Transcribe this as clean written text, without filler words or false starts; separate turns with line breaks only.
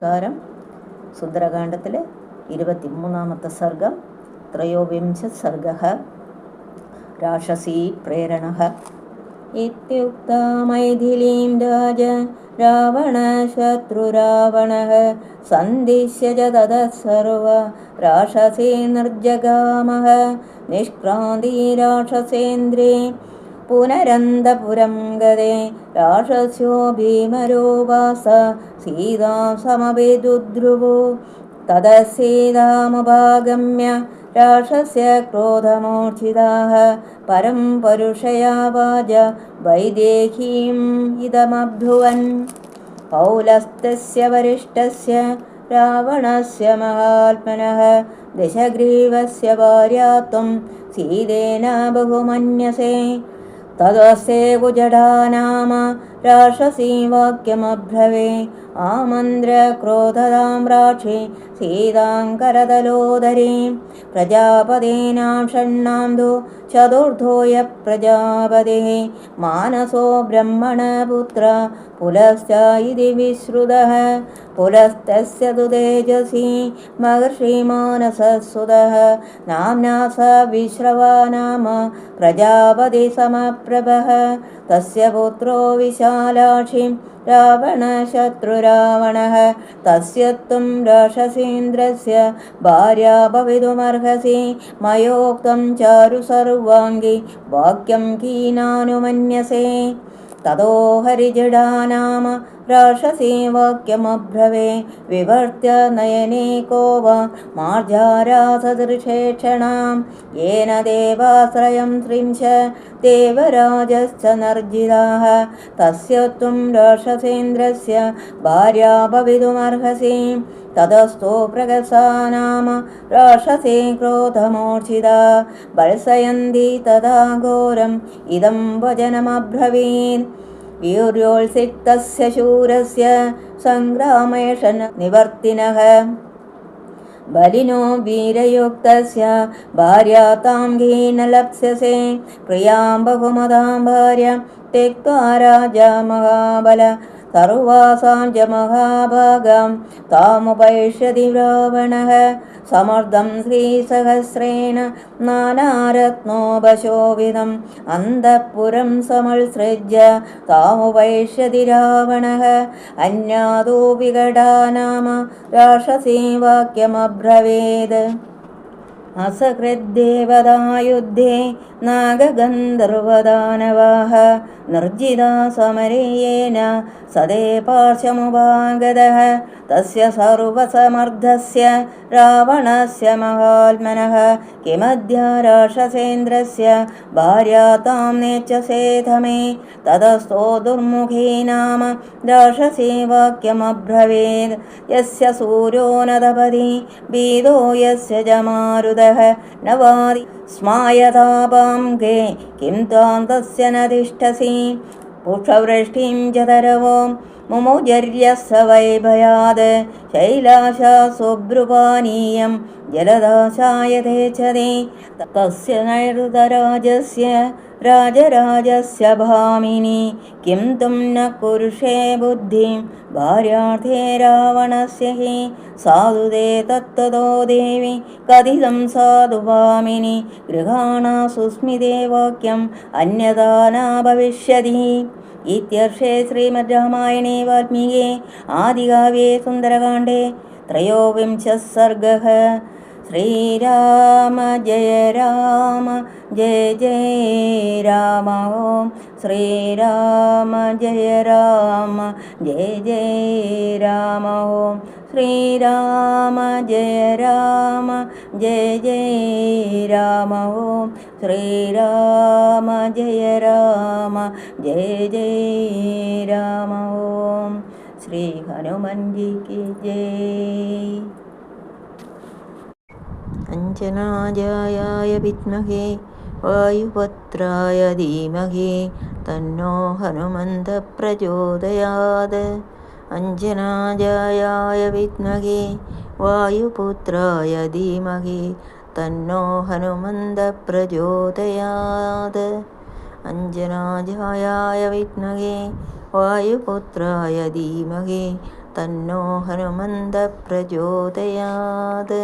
കാരം സുന്ദരകാണ്ഡത്തിലെ 23-ാമത്തെ സർഗം. ത്രയോവിംശ സർഗഃ. രാക്ഷസീ പ്രേരണഃ. ഇത്യുക്താ മൈഥിലീം രാജ രാവണശത്രുരാവണഃ സന്ദിശ്യ ച തതഃ സർവ രാക്ഷസീൻ നിർജഗാമഃ. നിഷ്ക്രാന്തി രാക്ഷസേന്ദ്രേ പുനരന്തപുരം ഗതേ രാക്ഷസ്യോ ഭീമരോപാസ സീതാം സമവേദുദ്രുവോ. തതഃ സീതാമുപാഗമ്യ രാക്ഷസ്യ ക്രോധമൂർച്ഛിതാഃ പരം പരുഷയാ വാച വൈദേഹീം ഇദമബ്രുവन्. പൗലസ്ത്യസ്യ വരിഷ്ഠസ്യ രാവണസ്യ മഹാത്മനഃ ദശഗ്രീവസ്യ ഭാര്യാ ത്വം സീതേന ബഹുമന്യസേ. തതസ്തേ കുജടാ നാമ രാക്ഷസീ വാക്യമബ്രവേ. ആമന്ത്ര്യ ക്രോധതാമ്രാക്ഷി സീതാം കരതലോദരീം. പ്രജാപതീനാം ഷണ്ണാം തു ചതുർധോയ പ്രജാപതിഃ മാനസോ ബ്രഹ്മണപുത്ര പുലശ്ച ഇതി വിശ്രുതഃ. പുലസ്തസ്യ തു തേജസി മഹർഷി മാനസസുതഃ. നാമ്നാ സ വിശ്രവാ നാമ പ്രജാപതി സമപ്രഭഃ. തസ്യ പുത്രോ വിശാലാക്ഷി രാവണശത്രുരാവണഃ. തസ്യ ത്വം രാക്ഷസീന്ദ്രസ്യ ഭാര്യാ ഭവിതുമർഹസി. മയോക്തം ചാരു സർവാംഗി വാക്യം കീനാനുമന്യസേ. തതോ ഹരിജടാ നാമ രാക്ഷസീ വാക്യമബ്രവേ. വിവർത്യ നയനേ കോപ മാർജാരാസദൃശേക്ഷണാം. യേന ദേവാശ്രയം ത്രിംശ ദേവരാജശ്ച നർജിതാഃ. തസ്യ ത്വം രാക്ഷസേന്ദ്രസ്യ ഭാര്യാ ഭവിതുമർഹസി. തതസ്തോ പ്രകസാ നാമ രാക്ഷസീ ക്രോധമൂർച്ഛിതാ. ബത്സയന്തി തഥാ ഘോരം ഇദം വചനമബ്രവീത്. വീര്യോത്സിക്തസ്യ ശൂരസ്യ സംഗ്രാമേഷ നിവർത്തിനഃ. ബലിനോ വീരയുക്തസ്യ ഭാര്യാ താം ഘീന ലപ്സ്യസേ. പ്രിയാം ബഹുമതാം ഭാര്യ ത്യക്ത്വാ രാജാ മഹാബല സർവാസാം ച മഹാഭാഗാം താമുപൈഷ്യതി രാവണഃ. സമർദ്ദം ശ്രീസഹസ്രേണ നാനാരത്നോപശോഭിതം അന്തഃപുരം സമത്സൃജ്യ താമുപൈഷ്യതി രാവണഃ. അന്യാദോ വികടാ നാമ രാക്ഷസീ വാക്യമബ്രവീത്. അസകൃദ്ദേവതാ യുദ്ധേ നാഗഗന്ധർവദാനവാഃ. നിർജിതാ സമരേ യേന സദേ പാർശ്വമുപാഗതഃ. തസ്യ സർവസമർത്ഥസ്യ രാവണസ്യ മഹാത്മനഃ. കിമദ്യ രാക്ഷസേന്ദ്രസ്യ ഭാര്യാ താം നേച്ഛസേധമേ. തതസ്തോ ദുർമുഖീ നാമ രാക്ഷസീ വാക്യമബ്രവീത്. യസ്യ സൂര്യോ ന തപതി ഭീതോ യസ്യ ച മാരുതഃ. ന വാതി സ്മായതാപാം ഘേ കിം ത്വാം തസ്യ ന തിഷ്ഠസി. പുഷ്പവൃഷ്ടിം ച തരവോ മുമുജര്യസ്സ വൈഭയാത്. ശൈലാശാ സുഭ്രുപാനീയം ജലദാശായതേച്ഛതി. തസ്യ നൈഋതരാജസ്യ രാജരാജസ്യ ഭാമിനി. കിം ത്വം ന കുരുഷേ ബുദ്ധിം ഭാര്യാർത്ഥേ രാവണസ്യ ഹി. സാധുതേ തത്തതോ ദേവി കഥിതം സാധു ഭാമിനി. ഗൃഹാണാ സുസ്മിതേ വാക്യം അന്യഥാ ന ഭവിഷ്യതി. ഇത്യർഷേ ശ്രീമദ് രാമായണേ വാൽമീകി ആദികാവ്യേ സുന്ദരകാണ്ഡേ ത്രയോവിംശഃ സർഗഃ. ശ്രീരാമ ജയ രാമ ജയ ജയ രാമ. ഓം ശ്രീരാമ ജയ രാമ ജയ ജയ രാമ. ഓം ശ്രീരാമ ജയ രാമ ജയ ജയ രാമ. ഓം ശ്രീരാമ ജയ രാമ ജയ ജയ രാമ. ഓം ശ്രീ ഹനുമൻജി കി ജയ്. അഞ്ജനാജായായ വിദ്മഹേ വായുപുത്രായ ധീമഹി തന്നോ ഹനുമന്തഃ പ്രചോദയാത്. അഞ്ജനാജായായ വിദ്മഹേ വായുപുത്രായ ധീമഹി തന്നോ ഹനുമന്തഃ പ്രചോദയാത്. അഞ്ജനാജായായ വിദ്മഹേ വായുപുത്രായ ധീമഹി തന്നോ ഹനുമന്തഃ പ്രചോദയാത്.